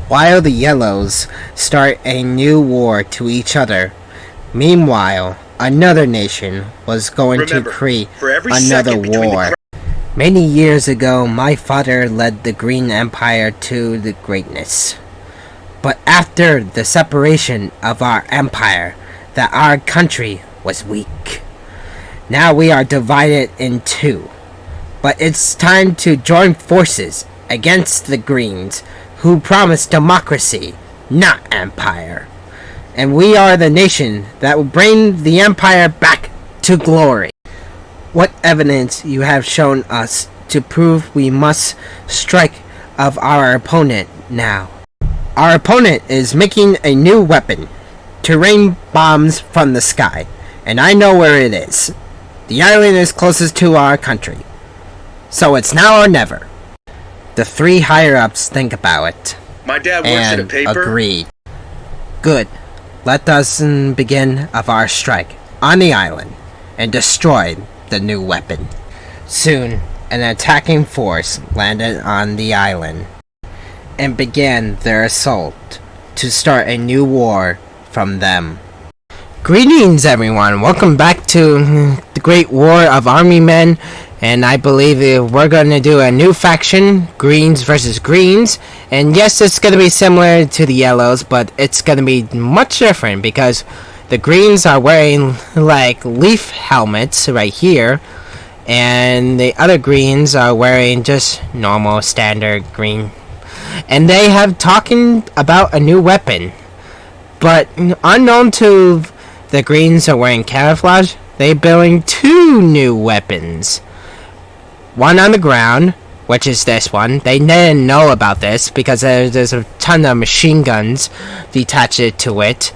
while the Yellows start a new war to each other. Meanwhile, another nation was going to create another war. Many years ago, my father led the Green Empire to the greatness. But after the separation of our empire, our country was weak. Now we are divided in two. But it's time to join forces against the Greens, who promise democracy, not empire. And we are the nation that will bring the empire back to glory. What evidence you have shown us to prove we must strike of our opponent now? Our opponent is making a new weapon to rain bombs from the sky, and I know where it is. The island is closest to our country, so it's now or never. The three higher-ups think about it. My dad works at a paper. Agreed. Good. Let us begin of our strike on the island and destroy the new weapon. Soon, an attacking force landed on the island and began their assault to start a new war from them. Greetings, everyone. Welcome back to the Great War of Army Men. And I believe we're going to do a new faction, Greens versus Greens. And yes, it's going to be similar to the Yellows, but it's going to be much different because the Greens are wearing like leaf helmets right here. And the other Greens are wearing just normal standard green. And they have talking about a new weapon. But unknown to the Greens are wearing camouflage, they're building two new weapons. One on the ground, which is this one. They didn't know about this because there's a ton of machine guns detached to it.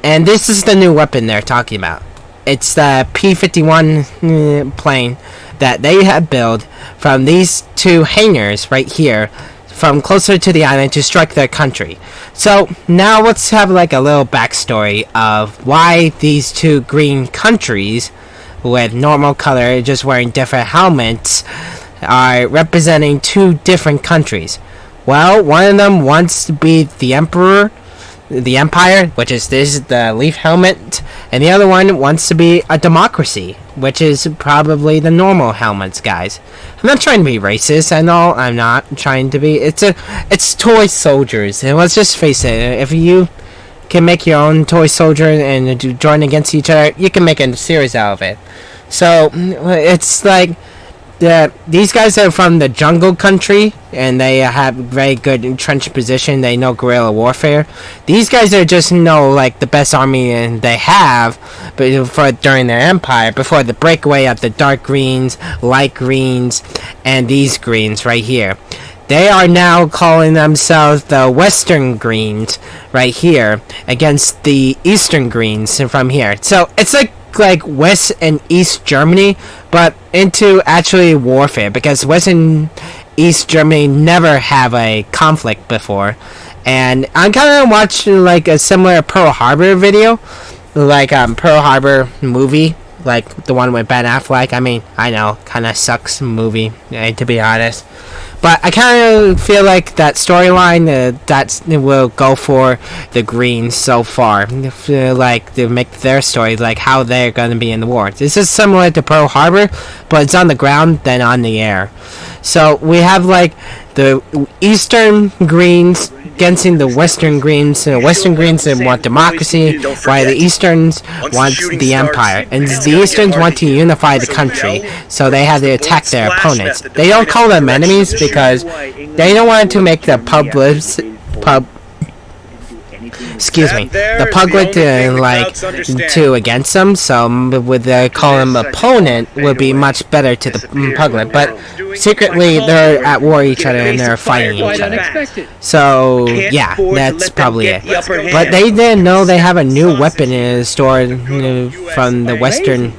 And this is the new weapon they're talking about. It's the P-51 plane that they have built from these two hangars right here, from closer to the island to strike their country. So now let's have like a little backstory of why these two green countries with normal color, just wearing different helmets, are representing two different countries. Well, one of them wants to be the empire, which is the leaf helmet, and the other one wants to be a democracy, which is probably the normal helmets, guys. I'm not trying to be racist. I know I'm not trying to be. It's toy soldiers, and let's just face it. If you can make your own toy soldier and join against each other, you can make a series out of it. So it's like these guys are from the jungle country, and they have very good entrenched position. They know guerrilla warfare. These guys are just like the best army they have, but during their empire, before the breakaway of the dark greens, light greens, and these greens right here. They are now calling themselves the Western Greens right here against the Eastern Greens from here. So it's like West and East Germany, but into actually warfare, because West and East Germany never have a conflict before. And I'm kind of watching like a similar Pearl Harbor video, like Pearl Harbor movie, like the one with Ben Affleck. I mean, I know, kind of sucks movie, to be honest. But I kind of feel like that storyline that will go for the Greens so far. Like, to make their story, like how they're going to be in the war. This is similar to Pearl Harbor, but it's on the ground than on the air. So we have like the Eastern Greens against the Western Greens. The Western Greens want democracy, while the Easterns want the empire. And the Easterns want to unify the country, so they have to attack their opponents. They don't call them enemies because they don't want to make the public to against them, so would they call them opponent would be much better to the public, but secretly they're at war each other and they're fighting each other. So yeah, that's probably it. But they didn't know they have a new weapon stored from the Western.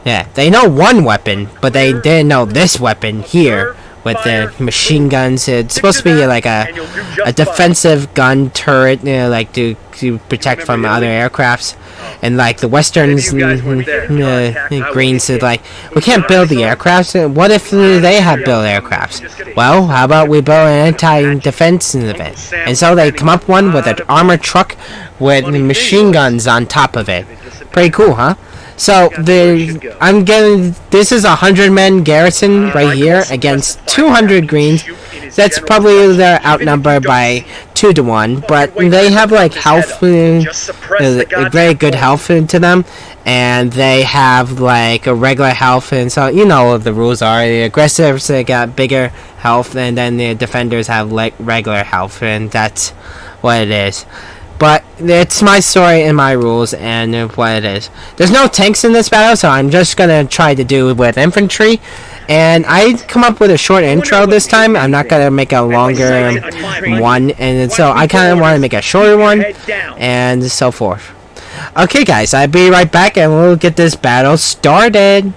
Yeah, they know one weapon, but they didn't know this weapon here with the machine guns. It's supposed to be like a defensive gun turret, like to protect from other aircrafts. And like the Westerns, Greens is like, we can't build the aircrafts. What if they have built aircrafts? Well, how about we build an anti-defense event? And so they come up one with an armored truck with machine guns on top of it. Pretty cool, huh? So this is 100-man garrison right here against 200 Greens. That's probably they're outnumbered by 2 to 1, but they have like health, very good health to them, and they have like a regular health, and so you know what the rules are. The aggressives they got bigger health, and then the defenders have like regular health, and that's what it is. But it's my story and my rules and what it is. There's no tanks in this battle, so I'm just gonna try to do it with infantry. And I come up with a short intro this time. I'm not gonna make a longer one, and so I kind of want to make a shorter one, and so forth. Okay, guys, I'll be right back, and we'll get this battle started.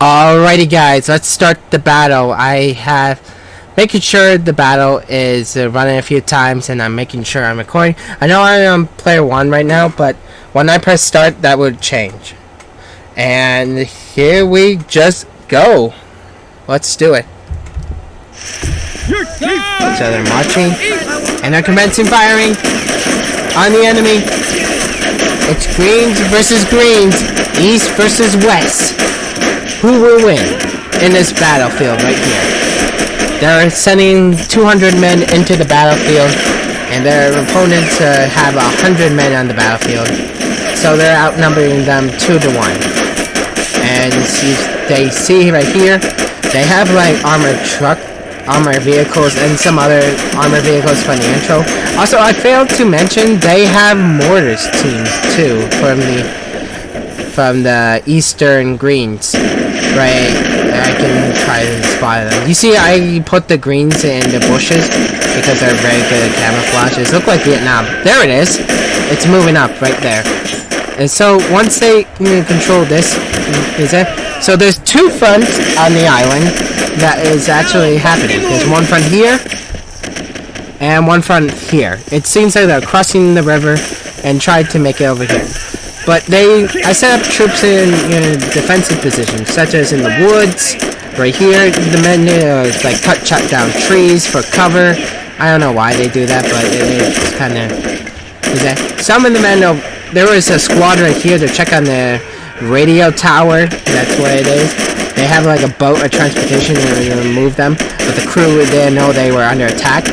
Alrighty, guys, let's start the battle. I have making sure the battle is running a few times, and I'm making sure I'm recording. I know I'm on player 1 right now, but when I press start, that would change. And here we just go. Let's do it. So they're marching, and they're commencing firing on the enemy. It's Greens versus Greens, East versus West. Who will win in this battlefield right here? They're sending 200 men into the battlefield, and their opponents have 100 men on the battlefield. So they're outnumbering them 2 to 1. And they see right here, they have like armored vehicles, and some other armored vehicles from the intro. Also, I failed to mention they have mortars teams too from the Eastern Greens. Right, I can try to spot them. You see, I put the Greens in the bushes because they're very good at camouflages. Look like Vietnam. There it is. It's moving up right there. And so once they control this, so there's 2 fronts on the island that is actually happening. There's one front here and one front here. It seems like they're crossing the river and tried to make it over here. But I set up troops in defensive positions, such as in the woods, right here. The men like chop down trees for cover. I don't know why they do that, but it's kind of. Some of the men, there was a squad right here to check on the radio tower. That's what it is. They have like a boat or transportation to move them, but the crew didn't know they were under attack,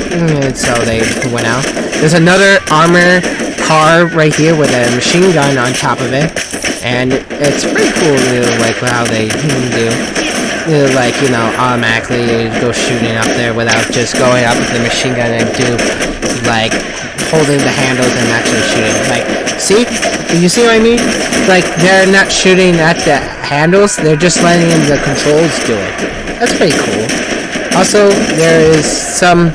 so they went out. There's another armor car right here with a machine gun on top of it, and it's pretty cool, like how they do, like automatically go shooting up there without just going up with the machine gun and do like holding the handles and actually shooting. Like, see? You see what I mean? Like, they're not shooting at the handles, they're just letting the controls do it. That's pretty cool. Also, there is some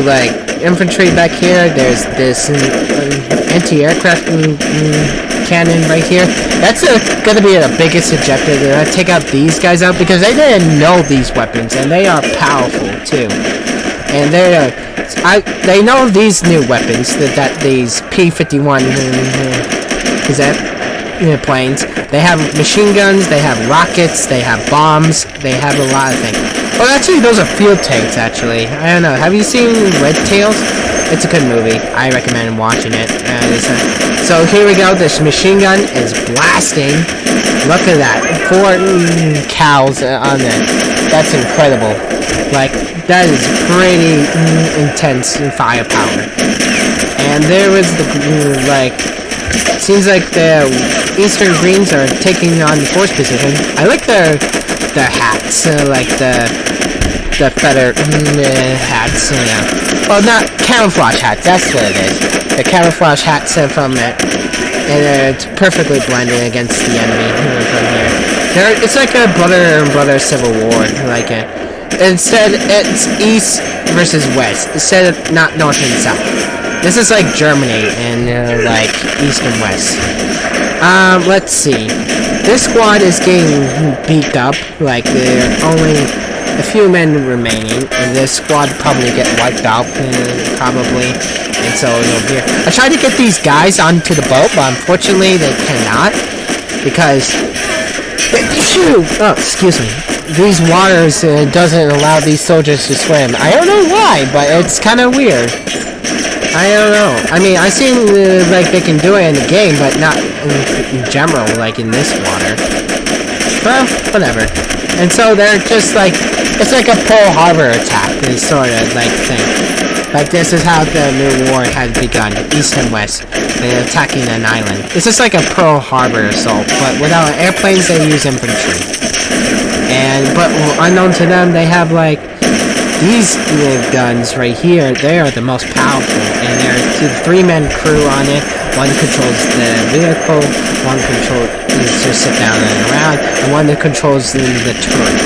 like infantry back here. There's this anti-aircraft cannon right here. That's gonna be the biggest objective. They're gonna take out these guys out because they didn't know these weapons, and they are powerful too. And they know these new weapons that these P-51 planes. They have machine guns, they have rockets, they have bombs, they have a lot of things. Oh, actually, those are field tanks, actually. I don't know. Have you seen Red Tails? It's a good movie. I recommend watching it. So here we go. This machine gun is blasting. Look at that. 4 cows on there. That's incredible. Like, that is pretty intense firepower. And there was seems like the Eastern Greens are taking on the 4th position. I like their hats, like the feather hats, Well, not camouflage hats, that's what it is. The camouflage hats from it. And it's perfectly blended against the enemy from here. It's like a brother civil war. Instead, it's East versus West, instead of not North and South. This is like Germany and like East and West. Let's see. This squad is getting beat up. Like, there are only a few men remaining, and this squad probably get wiped out. Probably. And so over here, I tried to get these guys onto the boat, but unfortunately they cannot because oh, excuse me. These waters doesn't allow these soldiers to swim. I don't know why, but it's kind of weird. I don't know. I mean, I seen like they can do it in the game, but not in general, like in this water. Well, whatever. And so they're just like, it's like a Pearl Harbor attack, this sort of like thing. Like this is how the new war has begun, east and west. They're attacking an island. It's just like a Pearl Harbor assault, but without airplanes, they use infantry. But unknown to them, they have like these guns right here. They are the most powerful, and there's a 3-man crew on it. One controls the vehicle, one controls to sit down and around, and one that controls the turret.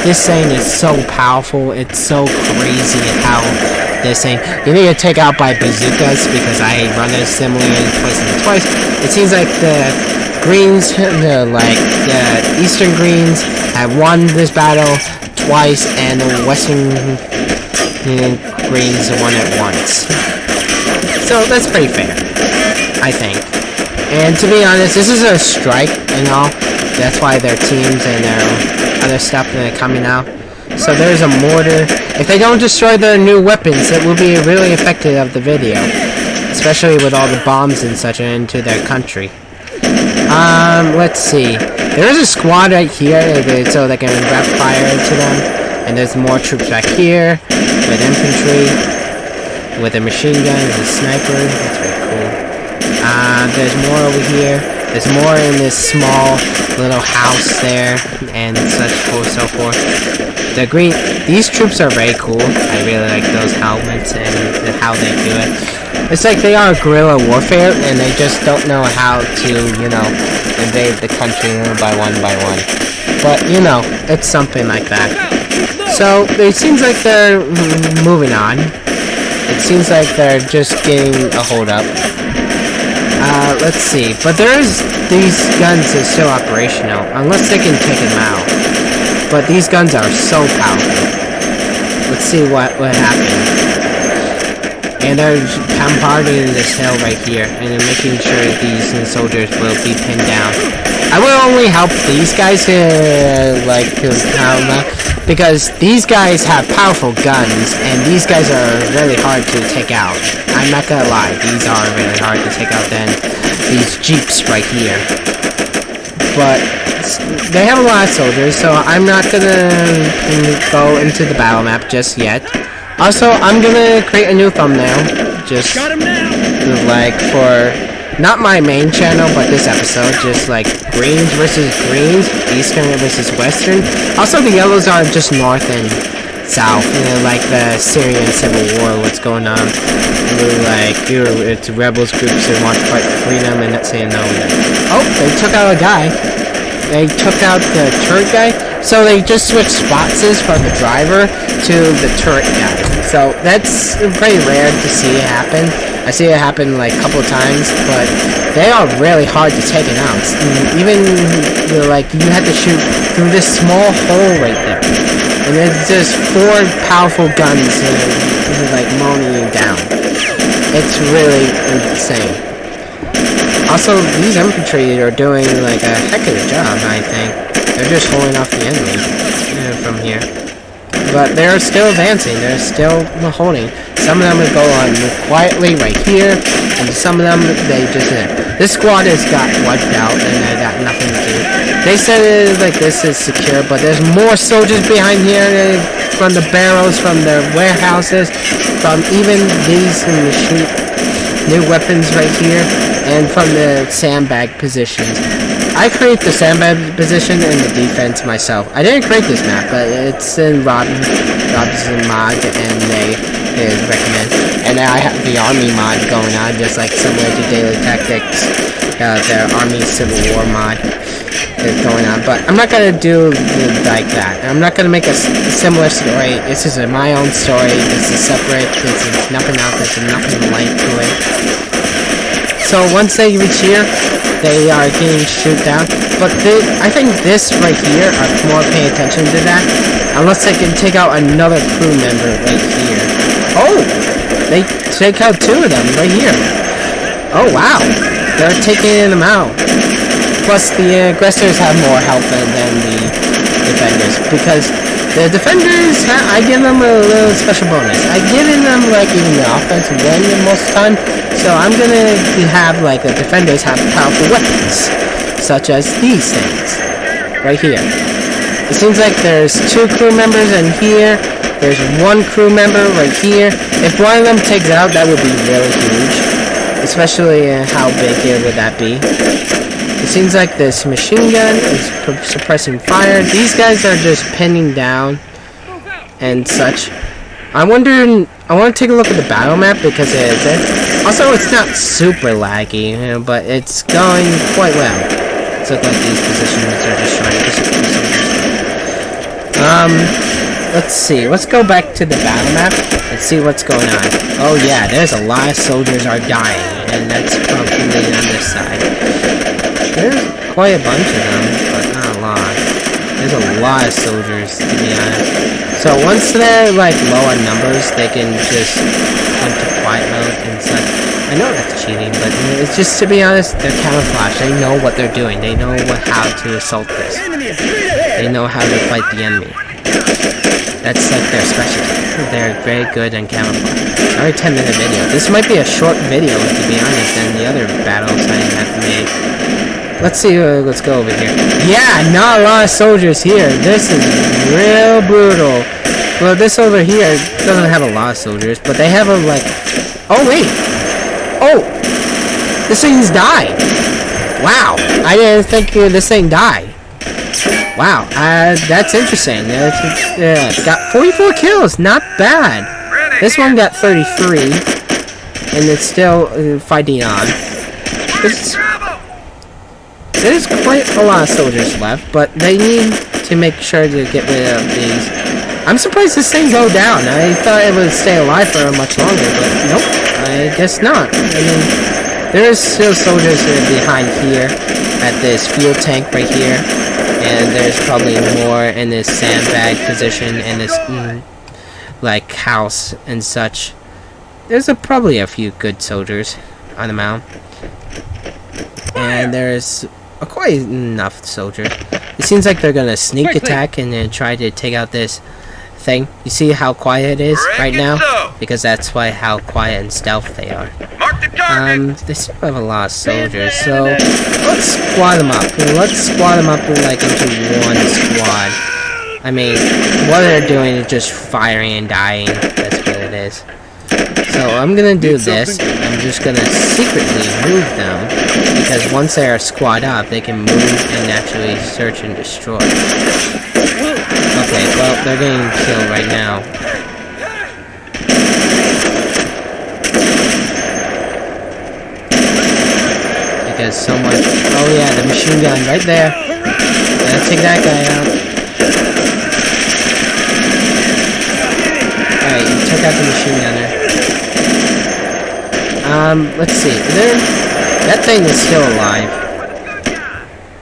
This thing is so powerful. It's so crazy how this thing. You need to take out by bazookas because I run it similar twice. It seems like the Greens, the Eastern Greens, have won this battle twice, and the Western Greens won it once. So that's pretty fair, I think. And to be honest, this is a strike and all. That's why their teams and their other stuff are coming out. So there's a mortar. If they don't destroy their new weapons, it will be really effective of the video, especially with all the bombs and such into their country. Let's see. There is a squad right here, so they can rapid fire into them. And there's more troops back here with infantry, with a machine gun and a sniper. That's very cool. There's more over here. There's more in this small little house there, and such so forth. These troops are very cool. I really like those helmets and how they do it. It's like they are guerrilla warfare, and they just don't know how to, invade the country by one. But, it's something like that. So, it seems like they're moving on. It seems like they're just getting a hold up. Let's see. But these guns are still operational, unless they can take them out. But these guns are so powerful. Let's see what happened. And they're bombarding this hill right here, and they're making sure these soldiers will be pinned down. I will only help these guys because these guys have powerful guns, and these guys are really hard to take out. I'm not gonna lie, these are really hard to take out than these jeeps right here. But they have a lot of soldiers, so I'm not gonna go into the battle map just yet. Also, I'm gonna create a new thumbnail, just like for not my main channel, but this episode, just like greens versus greens, eastern versus western. Also, the yellows are just north and south, like the Syrian civil war, what's going on. It's rebels groups that want to fight for freedom and not saying no. Oh, they took out a guy. They took out the turret guy. So they just switched spots from the driver to the turret guy. So that's pretty rare to see it happen. I see it happen like a couple times, but they are really hard to take it out. Even you have to shoot through this small hole right there. And there's just 4 powerful guns mowing you down. It's really insane. Also, these infantry are doing a heck of a job, I think. They're just holding off the enemy from here. But they're still advancing. They're still holding. Some of them will go on quietly right here, and some of them, they just... This squad has got wiped out, and they got nothing to do. They said this is secure, but there's more soldiers behind here from the barrels, from the warehouses, from even these new weapons right here, and from the sandbag positions. I create the sandbag position and the defense myself. I didn't create this map, but it's in Rob's mod, and they recommend. And I have the army mod going on, just like similar to Daily Tactics, the Army Civil War mod is going on. But I'm not gonna do like that. I'm not gonna make a similar story. This is my own story. This is separate. This is nothing else. There's nothing like to it. So once they reach here, they are getting shoot down. But I think this right here are more paying attention to that. Unless they can take out another crew member right here. Oh! They take out 2 of them right here. Oh wow, they're taking them out. Plus the aggressors have more health than the defenders, because the defenders, I give them a little special bonus. I give them like even the offense win most of the time, so I'm gonna have like the defenders have powerful weapons, such as these things right here. It seems like there's 2 crew members in here. There's 1 crew member right here. If one of them takes out, that would be really huge. Especially how big here would that be? It seems like this machine gun is suppressing fire. These guys are just pinning down and such. I want to take a look at the battle map because also it's not super laggy, you know, but it's going quite well. It's like these positions are just trying to disappear. Let's see. Let's go back to the battle map and see what's going on. Oh yeah, there's a lot of soldiers are dying, and that's probably on this side. There's quite a bunch of them, but not a lot. There's a lot of soldiers, to be honest. So once they're like low on numbers, they can just went to quiet mode and such. I know that's cheating, but it's just, to be honest, they're camouflage. They know what they're doing. They know how to assault this. They know how to fight the enemy. That's like their specialty. They're very good in camouflage. Alright, 10-minute video. This might be a short video, to be honest, than the other battles I have made. Let's see, let's go over here. Yeah, not a lot of soldiers here. This is real brutal. Well, this over here doesn't have a lot of soldiers, but they have a, like... Oh, wait! Oh! This thing's died! Wow! I didn't think this thing died. Wow, that's interesting. Got 44 kills, not bad. This one got 33, and it's still fighting on. There's quite a lot of soldiers left, but they need to make sure to get rid of these. I'm surprised this thing go down. I thought it would stay alive for much longer, but nope, I guess not. I mean, there's still soldiers behind here at this fuel tank right here. And there's probably more in this sandbag position and this like house and such. There's probably a few good soldiers on the mound, and there's quite enough soldiers. It seems like they're gonna sneak attack and then try to take out this thing. You see how quiet it is right now? Because that's how quiet and stealth they are. They still have a lot of soldiers, so let's squad them up. Let's squad them up like into one squad. I mean, what they're doing is just firing and dying. That's what it is. So I'm gonna do this. I'm just gonna secretly move them, because once they are squad up, they can move and actually search and destroy. Okay, well, they're getting killed right now. Because so much... Oh yeah, the machine gun right there. Gotta take that guy out. Alright, you took out the machine gunner. Let's see. That thing is still alive.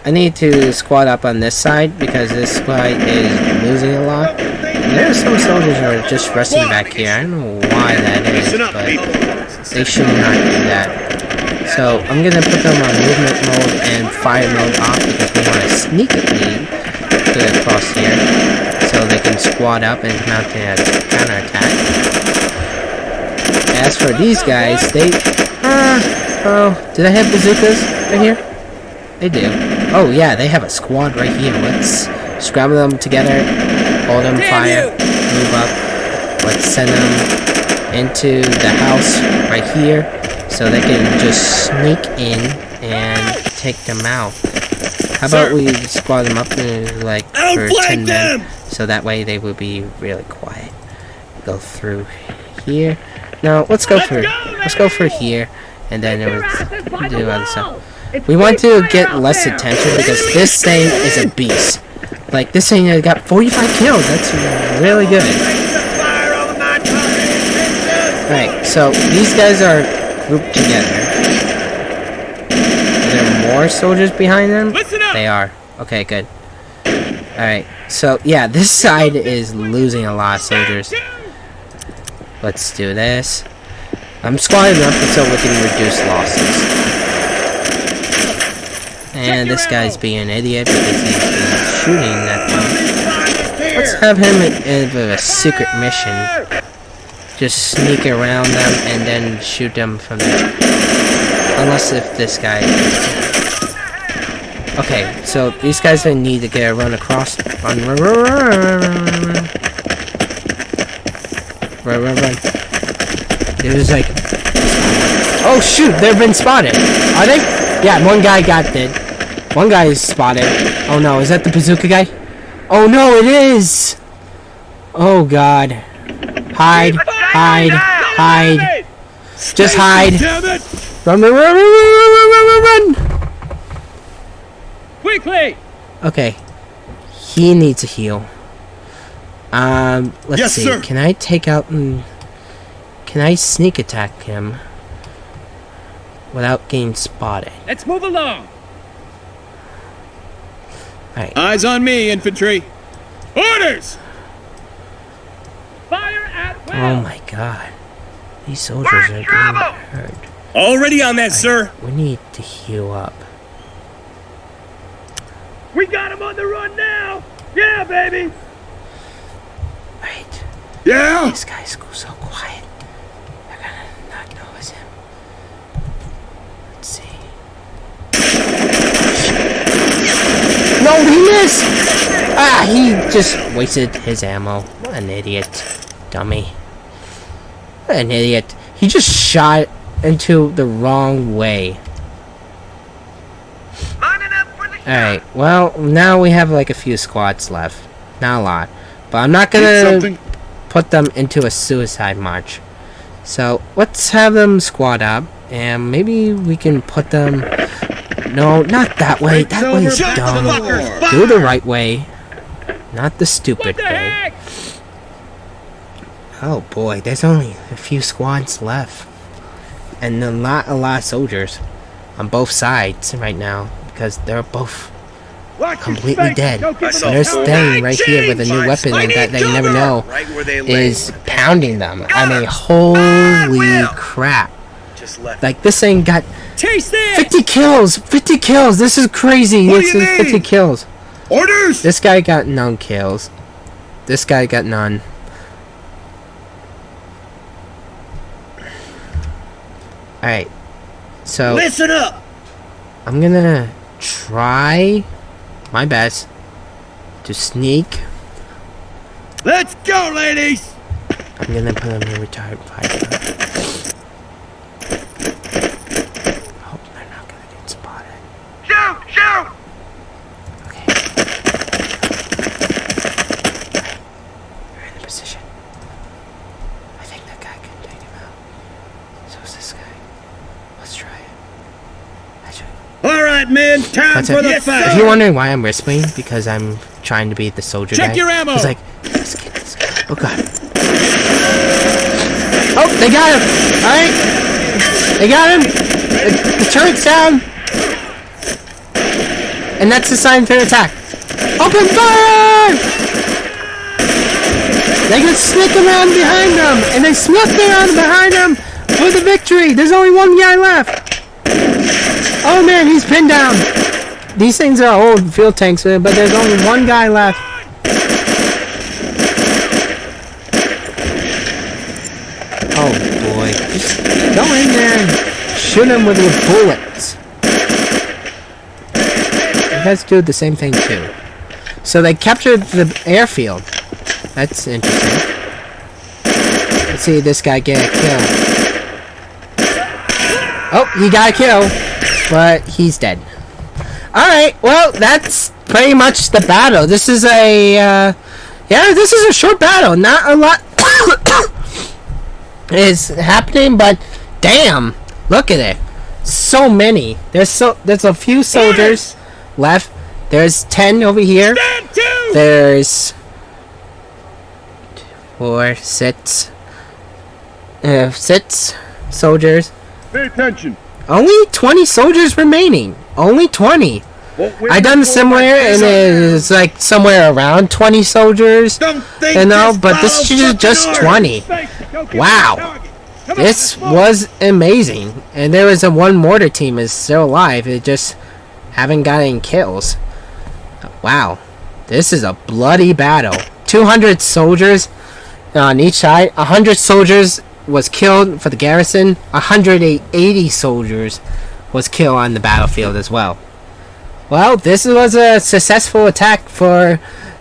I need to squad up on this side, because this side is losing a lot. And there are some soldiers who are just resting back here. I don't know why that is, but they should not do that. So I'm gonna put them on movement mode and fire mode off, because we want to sneakily get across here so they can squad up and mount a counterattack. As for these guys, they oh, do they have bazookas right here? They do. Oh yeah, they have a squad right here. Let's scramble them together, hold them fire, move up. Let's send them into the house right here, so they can just sneak in and take them out. How about we squad them up like for 10 men, so that way they will be really quiet. Go through here. No, let's go for here, and then let's do other stuff. We want to get less attention, because this thing is a beast. Like, this thing has got 45 kills. That's really good. Alright, so these guys are grouped together. Are there more soldiers behind them? They are. Okay, good. Alright, so yeah, this side is losing a lot of soldiers. Let's do this. I'm squatting up so we can reduce losses. And this guy's being an idiot because he's been shooting at them. Let's have him in a secret mission. Just sneak around them and then shoot them from there. Unless if this guy... Okay, so these guys need to get a run across. Run. There's like... Oh shoot, they've been spotted. Are they? Yeah, one guy got dead. One guy is spotted. Oh no, is that the bazooka guy? Oh no, it is! Oh god. Hide. Hide. Hide. Just hide. Run, run, run, run, run, run, run, run! Quickly! Okay. He needs a heal. Let's see. Sir. Can I take out and... Can I sneak attack him without getting spotted? Let's move along. Alright. Eyes on me, infantry. Orders! Fire at will. Oh my god. These soldiers are being hurt. Already on that, sir. We need to heal up. We got him on the run now. Yeah, baby. Right. Yeah. This guy's so quiet. They're gonna not know it's him. Let's see. No, he missed! Ah, he just wasted his ammo. What an idiot. Dummy. What an idiot. He just shot into the wrong way. Alright, well, now we have like a few squads left. Not a lot. But I'm not gonna put them into a suicide march. So, let's have them squad up. And maybe we can put them... No, not that way. That way's dumb. Do the right way. Not the stupid way. Oh boy, there's only a few squads left. And not a lot of soldiers on both sides right now. Because they're both completely dead. And they're staying right here with a new weapon that they never know is pounding them. I mean, holy crap. Like, this thing got 50 kills! 50 kills! This is crazy! This is 50 kills. Orders! This guy got none kills. This guy got none. Alright. So... Listen up! I'm gonna try my best to sneak. Let's go, ladies! I'm gonna put him in retired fighter. Hope they're not gonna get spotted. Shoot! Shoot! Okay. We're in the position. I think that guy can take him out. So is this guy. Let's try it. All right, men, time for the fight. If you're wondering why I'm whispering, because I'm trying to be the soldier guy. Check your ammo. He's like, this kid. Oh god. Oh, they got him. All right, they got him. The turret's down, and that's the sign for an attack. Open fire! They can sneak around behind them, and they snuck around behind them for the victory. There's only one guy left. Oh man, he's pinned down. These things are old field tanks, but there's only one guy left. Oh boy. Just go in there and shoot him with your bullets. You guys do the same thing too. So they captured the airfield. That's interesting. Let's see this guy get a kill. Oh, he got a kill. But he's dead. Alright, well, that's pretty much the battle. This is a, yeah, this is a short battle. Not a lot is happening, but damn, look at it. So many. There's a few soldiers left. There's 10 over here. There's 4, 6 soldiers. Pay attention. Only 20 soldiers remaining. Only 20. I done similar, and it's like somewhere around 20 soldiers. You know, but this is just 20. Wow. This was amazing. And there was one mortar team is still alive. It just haven't got any kills. Wow. This is a bloody battle. 200 soldiers on each side. 100 soldiers was killed for the garrison. 180 soldiers was killed on the battlefield as well. Well, this was a successful attack for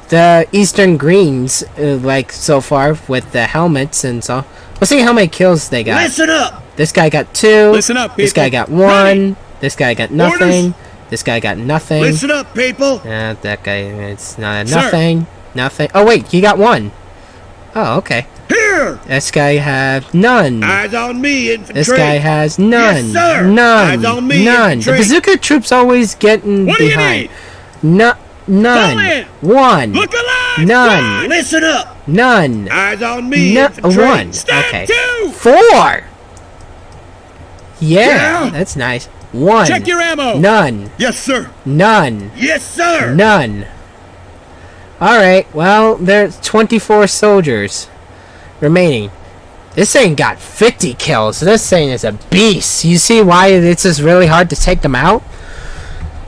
the Eastern Greens, like so far with the helmets and so. We'll see how many kills they got. Listen up. This guy got 2. Listen up, people. This guy got 1. Ready. This guy got nothing. Orders. This guy got nothing. Listen up, people. That guy, it's not Sir. nothing. Nothing. Oh wait, he got 1. Oh, okay. Here. This guy had none. Eyes on me, infantry. This guy has none. Yes, sir. None. Eyes on me, None. infantry. The bazooka troops always getting What do you behind. need? None. Call in. 1. Look alive. None. Squad. Listen up. None. Eyes on me, No, infantry. 1. Stand Okay. 2. 4. Yeah, Yeah. that's nice. 1. Check your ammo. None. Yes, sir. None. Yes, sir. None. Alright, well, there's 24 soldiers remaining. This thing got 50 kills. This thing is a beast. You see why it's just really hard to take them out?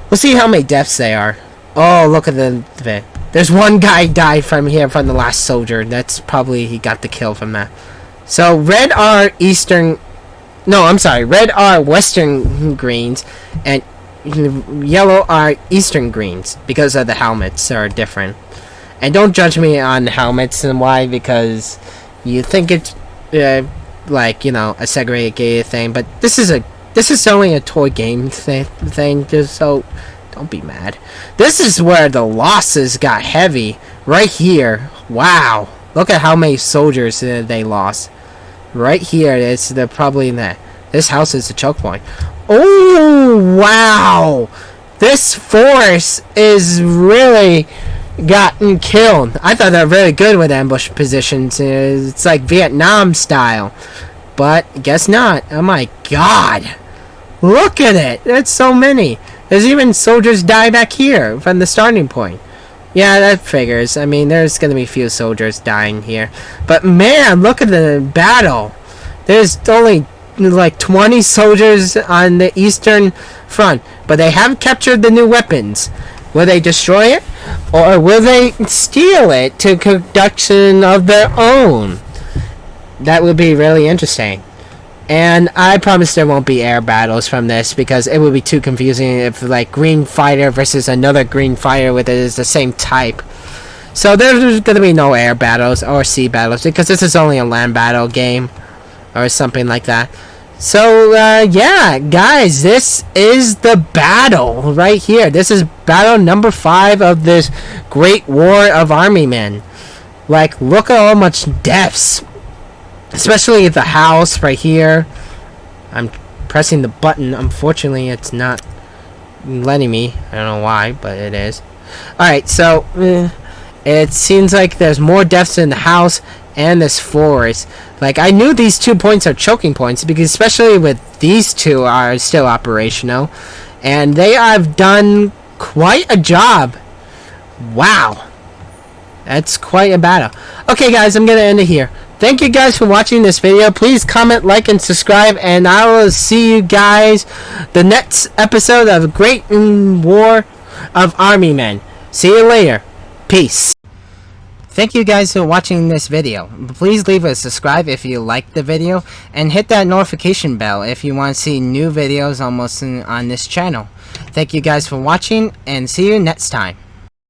We'll see how many deaths they are. Oh, look at the... There's one guy died from here from the last soldier. That's probably he got the kill from that. So, red are eastern... No, I'm sorry. Red are western greens, and yellow are eastern greens, because of the helmets are different. And don't judge me on helmets and why, because you think it's like, you know, a segregated thing, but this is only a toy game thing, just so don't be mad. This is where the losses got heavy, right here. Wow, look at how many soldiers they lost. Right here, they're probably in that. This house is a choke point. Oh, wow. This force is really gotten killed. I thought they were really good with ambush positions. It's like Vietnam style. But guess not. Oh my god. Look at it. That's so many. There's even soldiers die back here from the starting point. Yeah, that figures. I mean, there's going to be a few soldiers dying here. But man, look at the battle. There's only like 20 soldiers on the eastern front. But they have captured the new weapons. Will they destroy it? Or will they steal it to production of their own? That would be really interesting. And I promise there won't be air battles from this, because it would be too confusing if like green fighter versus another green fighter with it is the same type. So there's going to be no air battles or sea battles, because this is only a land battle game or something like that. So yeah, guys, this is the battle right here. This is battle number 5 of this Great War of Army Men. Like, look at how much deaths. Especially the house right here. I'm pressing the button. Unfortunately, it's not letting me. I don't know why, but it is. Alright, so it seems like there's more deaths in the house and this forest. Like, I knew these 2 points are choking points, because especially with these 2 are still operational. And they have done quite a job. Wow. That's quite a battle. Okay, guys, I'm going to end it here. Thank you guys for watching this video. Please comment, like, and subscribe, and I will see you guys the next episode of Great War of Army Men. See you later. Peace. Thank you guys for watching this video. Please leave a subscribe if you liked the video, and hit that notification bell if you want to see new videos almost on this channel. Thank you guys for watching, and see you next time.